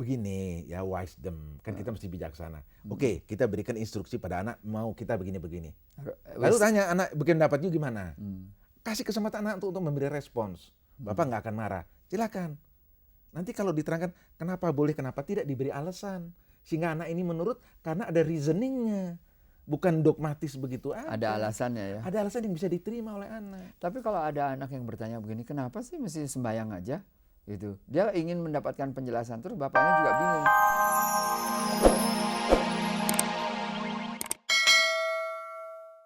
begini ya, wisdom. Kan kita mesti bijaksana. Oke, kita berikan instruksi pada anak, mau kita begini-begini. Lalu tanya anak, bikin dapat you gimana? Kasih kesempatan anak untuk memberi respons. Bapak nggak akan marah. Silakan. Nanti kalau diterangkan kenapa boleh, kenapa tidak, diberi alasan. Sehingga anak ini menurut karena ada reasoningnya. Bukan dogmatis begitu aja. Ada alasannya ya. Ada alasan yang bisa diterima oleh anak. Tapi kalau ada anak yang bertanya begini, kenapa sih mesti sembahyang aja? Gitu. Dia ingin mendapatkan penjelasan, terus bapaknya juga bingung.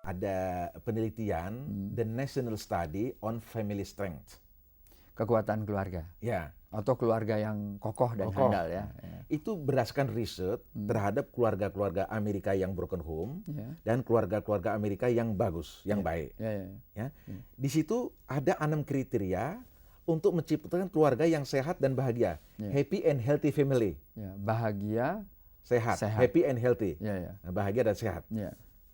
Ada penelitian, the National Study on Family Strength. Kekuatan keluarga. Ya. Atau keluarga yang kokoh dan handal ya. Itu berdasarkan riset terhadap keluarga-keluarga Amerika yang broken home dan keluarga-keluarga Amerika yang bagus, yang baik. Ya. Di situ ada 6 kriteria untuk menciptakan keluarga yang sehat dan bahagia. Happy and healthy family. Bahagia, sehat. Happy and healthy. Bahagia dan sehat.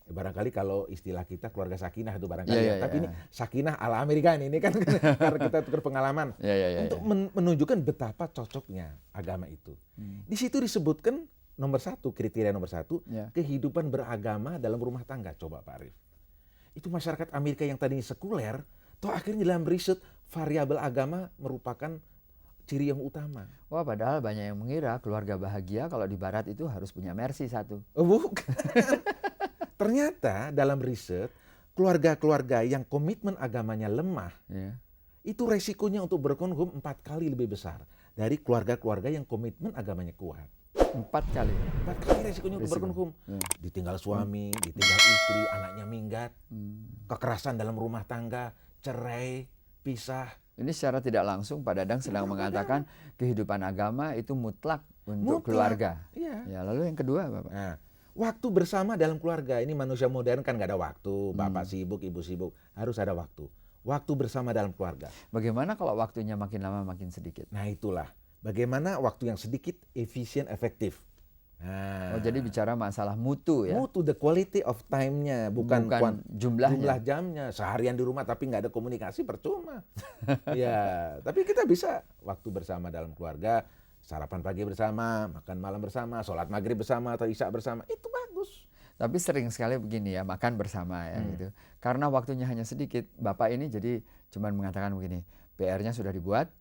Barangkali kalau istilah kita keluarga sakinah itu barangkali. Tapi ini sakinah ala Amerika ini kan karena kita tukar pengalaman. Untuk menunjukkan betapa cocoknya agama itu. Di situ disebutkan kriteria nomor satu, kehidupan beragama dalam rumah tangga. Coba Pak Arief. Itu masyarakat Amerika yang tadinya sekuler, toh akhirnya dalam riset variabel agama merupakan ciri yang utama. Wah, padahal banyak yang mengira keluarga bahagia kalau di barat itu harus punya Mercy 1. Oh, bukan. Ternyata dalam riset, keluarga-keluarga yang komitmen agamanya lemah, itu resikonya untuk broken home 4 kali lebih besar dari keluarga-keluarga yang komitmen agamanya kuat. 4 kali? 4 kali resikonya untuk broken home. Ditinggal suami, ditinggal istri, anaknya minggat, kekerasan dalam rumah tangga, cerai, pisah. Ini secara tidak langsung Pak Dadang sedang mengatakan kehidupan agama itu mutlak untuk keluarga. Ya, lalu yang kedua Bapak? Nah, waktu bersama dalam keluarga. Ini manusia modern kan nggak ada waktu. Bapak sibuk, ibu sibuk. Harus ada waktu. Waktu bersama dalam keluarga. Bagaimana kalau waktunya makin lama makin sedikit? Nah itulah. Bagaimana waktu yang sedikit, efisien, efektif. Nah, jadi bicara masalah mutu ya? Mutu, the quality of time-nya. Bukan jumlahnya. Jumlah jamnya. Seharian di rumah tapi nggak ada komunikasi, percuma. Ya, tapi kita bisa waktu bersama dalam keluarga. Sarapan pagi bersama, makan malam bersama, sholat maghrib bersama atau isya bersama, itu bagus. Tapi sering sekali begini ya, makan bersama ya gitu. Karena waktunya hanya sedikit, Bapak ini jadi cuma mengatakan begini, PR-nya sudah dibuat.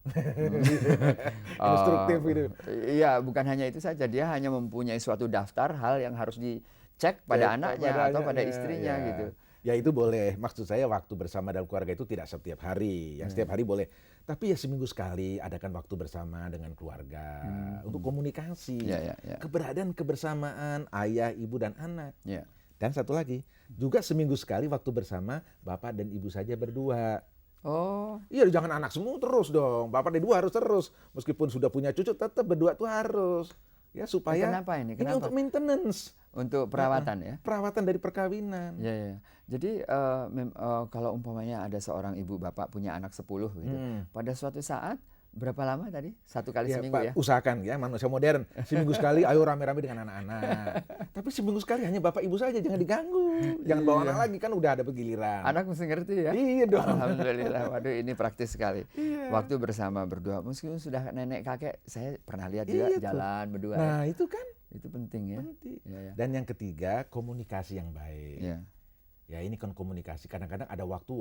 Instruktif gitu. Iya, bukan hanya itu saja, dia hanya mempunyai suatu daftar hal yang harus dicek pada anaknya atau pada istrinya gitu. Ya itu boleh, maksud saya waktu bersama dalam keluarga itu tidak setiap hari, yang setiap hari boleh. Tapi ya seminggu sekali adakan waktu bersama dengan keluarga untuk komunikasi, keberadaan kebersamaan ayah, ibu dan anak. Dan satu lagi, juga seminggu sekali waktu bersama bapak dan ibu saja berdua. Oh, iya, jangan anak semua terus dong. Bapak dan ibu harus terus, meskipun sudah punya cucu tetap berdua tuh harus. Ya supaya kenapa ini? Ini untuk maintenance. Untuk perawatan ya? Perawatan dari perkawinan. Ya. Jadi kalau umpamanya ada seorang ibu bapak punya anak 10 gitu. Pada suatu saat berapa lama tadi? 1 kali seminggu Pak, ya? Usahakan ya manusia modern. Seminggu sekali ayo rame-rame dengan anak-anak. Tapi seminggu sekali hanya bapak ibu saja, jangan diganggu. Jangan bawa anak lagi, kan udah ada giliran. Anak mesti ngerti ya? Iya dong. Alhamdulillah, waduh ini praktis sekali. Waktu bersama berdua, meskipun sudah nenek kakek, saya pernah lihat juga jalan berdua. Nah itu kan. Itu penting ya. Penting. Dan yang ketiga, komunikasi yang baik. Ya ini kan komunikasi. Kadang-kadang ada waktu,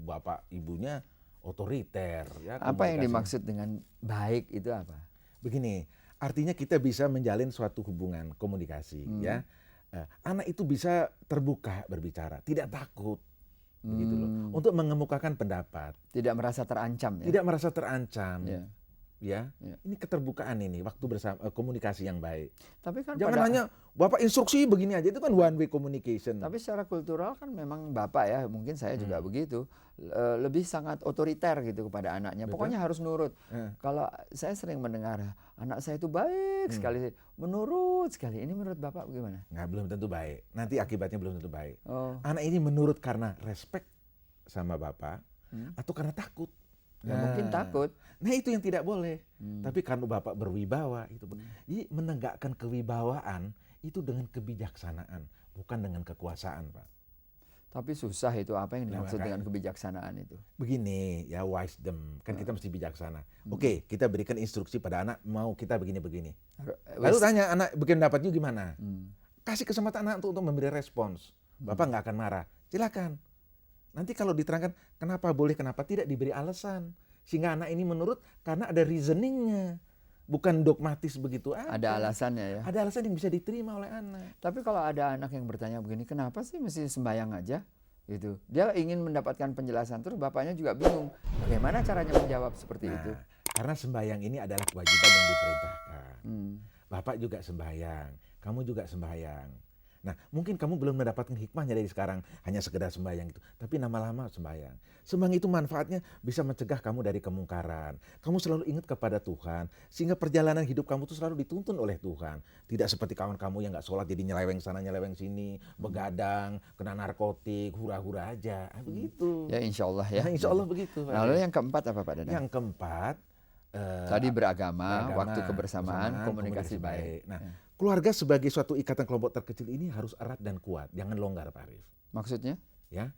bapak ibunya otoriter. Ya, apa yang dimaksud dengan baik itu apa? Begini, artinya kita bisa menjalin suatu hubungan komunikasi. Ya, anak itu bisa terbuka berbicara, tidak takut, begitu loh, untuk mengemukakan pendapat. Tidak merasa terancam. Ya? Tidak merasa terancam. Ya, ini keterbukaan ini, waktu bersama, komunikasi yang baik. Tapi kan jangan hanya bapak instruksi begini aja, itu kan one way communication. Tapi secara kultural kan memang bapak ya, mungkin saya juga begitu, lebih sangat otoriter gitu kepada anaknya. Betul? Pokoknya harus nurut. Kalau saya sering mendengar anak saya itu baik sekali, menurut sekali. Ini menurut bapak bagaimana? Nggak, belum tentu baik. Nanti akibatnya belum tentu baik. Anak ini menurut karena respect sama bapak atau karena takut. Mungkin takut. Nah itu yang tidak boleh. Tapi karena bapak berwibawa itu. Jadi menegakkan kewibawaan itu dengan kebijaksanaan, bukan dengan kekuasaan, Pak. Tapi susah itu, apa yang dimaksud dengan kebijaksanaan itu? Begini, ya wisdom. Kan kita mesti bijaksana. Oke, kita berikan instruksi pada anak, mau kita begini-begini. Lalu tanya anak, bikin pendapatnya gimana? Kasih kesempatan anak untuk memberi respons. Bapak nggak akan marah. Silakan. Nanti kalau diterangkan kenapa boleh, kenapa tidak, diberi alasan. Sehingga anak ini menurut karena ada reasoningnya. Bukan dogmatis begitu aja. Ada alasannya ya? Ada alasan yang bisa diterima oleh anak. Tapi kalau ada anak yang bertanya begini, kenapa sih mesti sembahyang aja? Gitu. Dia ingin mendapatkan penjelasan, terus bapaknya juga bingung. Bagaimana caranya menjawab seperti itu? Karena sembahyang ini adalah kewajiban yang diperintahkan. Bapak juga sembahyang, kamu juga sembahyang. Nah, mungkin kamu belum mendapatkan hikmahnya dari sekarang, hanya sekedar sembahyang itu. Tapi lama-lama sembahyang. Sembahyang itu manfaatnya bisa mencegah kamu dari kemungkaran. Kamu selalu ingat kepada Tuhan, sehingga perjalanan hidup kamu itu selalu dituntun oleh Tuhan. Tidak seperti kawan kamu yang nggak sholat jadi nyeleweng sana nyeleweng sini, begadang, kena narkotik, hura-hura aja. Begitu. Ya insya Allah ya. Nah, insya Allah begitu. Pak. Lalu yang keempat apa Pak Dadang? Yang keempat, tadi beragama, waktu kebersamaan, komunikasi baik. Nah, keluarga sebagai suatu ikatan kelompok terkecil ini harus erat dan kuat, jangan longgar, Pak Arif. Maksudnya? Ya,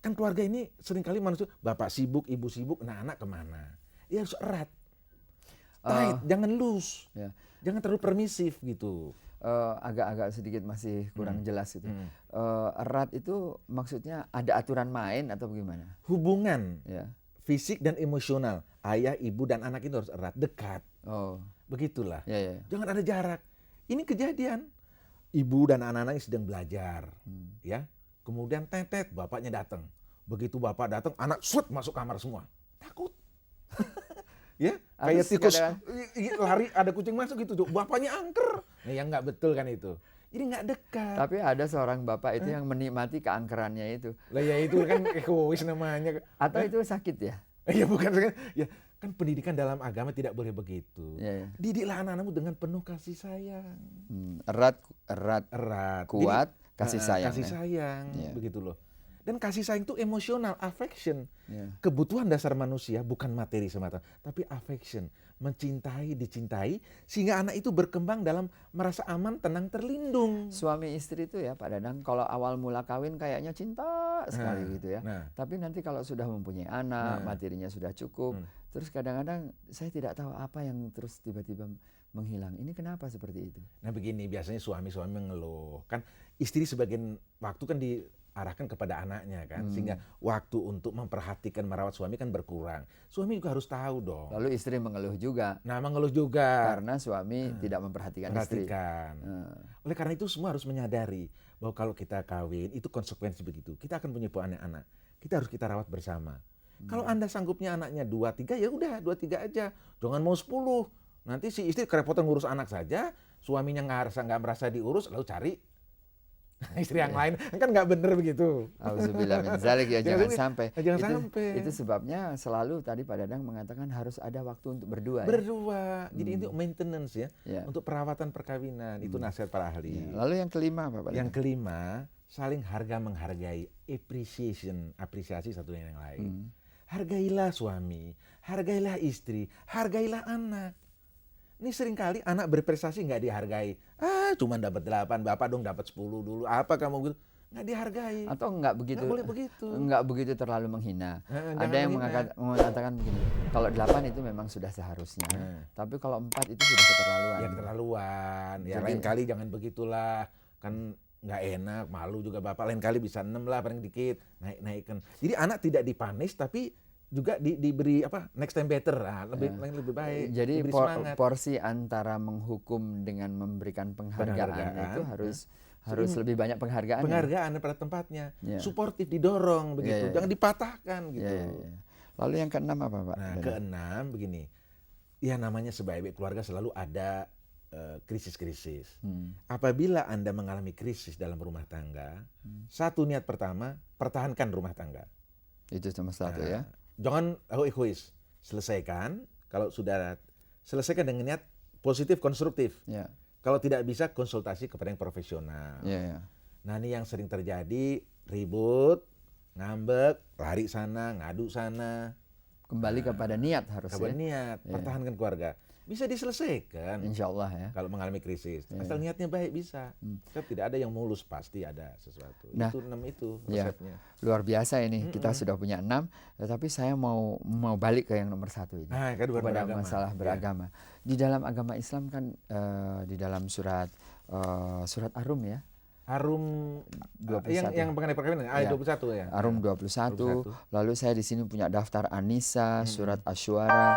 kan keluarga ini seringkali manusia, bapak sibuk, ibu sibuk, nah anak kemana? Ya harus erat, tight, jangan loose, jangan terlalu permisif gitu. Agak-agak sedikit masih kurang jelas itu. Erat itu maksudnya ada aturan main atau bagaimana? Hubungan fisik dan emosional ayah, ibu dan anak itu harus erat, dekat. Begitulah. Jangan ada jarak. Ini kejadian, ibu dan anak-anaknya sedang belajar, ya. Kemudian tetet, bapaknya datang. Begitu bapak datang, anak sut masuk kamar semua, takut. Ya, kayak tikus lari, ada kucing masuk gitu, bapaknya angker. Nah, yang nggak betul kan itu. Jadi nggak dekat. Tapi ada seorang bapak itu yang menikmati keangkerannya itu. Lah ya itu kan egois namanya. Atau itu sakit ya? Ya bukan, ya kan pendidikan dalam agama tidak boleh begitu. Didiklah anak-anakmu dengan penuh kasih sayang. Erat, kuat, jadi, kasih sayang. Kasih sayang, begitu loh. Dan kasih sayang itu emosional, affection. Kebutuhan dasar manusia bukan materi semata, tapi affection. Mencintai, dicintai, sehingga anak itu berkembang dalam merasa aman, tenang, terlindung. Suami istri itu ya Pak Dadang, kalau awal mula kawin kayaknya cinta sekali gitu ya. Tapi nanti kalau sudah mempunyai anak, materinya sudah cukup, terus kadang-kadang saya tidak tahu apa yang terus tiba-tiba menghilang. Ini kenapa seperti itu? Nah begini, biasanya suami-suami mengeluh. Kan istri sebagian waktu kan diarahkan kepada anaknya kan. Sehingga waktu untuk memperhatikan, merawat suami kan berkurang. Suami juga harus tahu dong. Lalu istri mengeluh juga. Nah mengeluh juga. Karena suami tidak memperhatikan istri. Oleh karena itu semua harus menyadari bahwa kalau kita kawin itu konsekuensi begitu. Kita akan punya anak-anak. Kita harus kita rawat bersama. Kalau Anda sanggupnya anaknya 2-3, ya udah 2-3 aja. Jangan mau 10. Nanti si istri kerepotan ngurus anak saja, suaminya nggak merasa diurus, lalu cari istri yang lain. Kan nggak bener begitu. Auzubillah min dzalik ya, jangan sampai. Jangan sampai. Itu sebabnya selalu tadi Pak Dadang mengatakan harus ada waktu untuk berdua. Berdua. Jadi itu maintenance ya. Untuk perawatan perkawinan. Itu nasihat para ahli. Lalu yang kelima apa Pak? Yang kelima, saling harga menghargai, apresiasi satu dengan yang lain. Hargailah suami, hargailah istri, hargailah anak. Ini seringkali anak berprestasi nggak dihargai. Cuma dapat 8, bapak dong dapat 10 dulu. Apa kamu gitu? Nggak dihargai. Atau nggak begitu? Nggak boleh begitu. Nggak begitu terlalu menghina. Ada yang mengatakan begini, kalau 8 itu memang sudah seharusnya. Tapi kalau 4 itu sudah keterlaluan. Ya keterlaluan. Ya lain kali jangan begitulah. Kan nggak enak, malu juga bapak. Lain kali bisa 6 lah, paling dikit. Naikkan. Jadi anak tidak dipanis tapi juga diberi next time better, lebih baik. Jadi porsi antara menghukum dengan memberikan penghargaan itu harus lebih banyak penghargaan. Penghargaan pada tempatnya, suportif, didorong begitu, jangan dipatahkan gitu. Lalu yang keenam apa Pak? Nah keenam begini, ya namanya sebaik-baik keluarga selalu ada krisis-krisis. Apabila Anda mengalami krisis dalam rumah tangga, satu niat pertama, pertahankan rumah tangga. Itu cuma satu ya. Jangan egois, selesaikan. Kalau sudah selesaikan dengan niat positif, konstruktif. Kalau tidak bisa, konsultasi kepada yang profesional. Nah ini yang sering terjadi, ribut, ngambek, lari sana, ngadu sana. Kembali kepada niat harus niat, pertahankan keluarga. bisa diselesaikan. Insya Allah ya. Kalau mengalami krisis, asal niatnya baik bisa. Kan tidak ada yang mulus, pasti ada sesuatu. Nah, itu 6 itu resepnya. Luar biasa ini. Kita sudah punya 6, tetapi saya mau balik ke yang nomor 1 ini. Kepada masalah beragama. Di dalam agama Islam kan di dalam surat Ar-Rum ya. Ar-Rum 21. Yang mengenai perkawinan ayat 21 ya. Ar-Rum 21. Lalu saya di sini punya daftar An-Nisa, surat Asy-Syu'ara,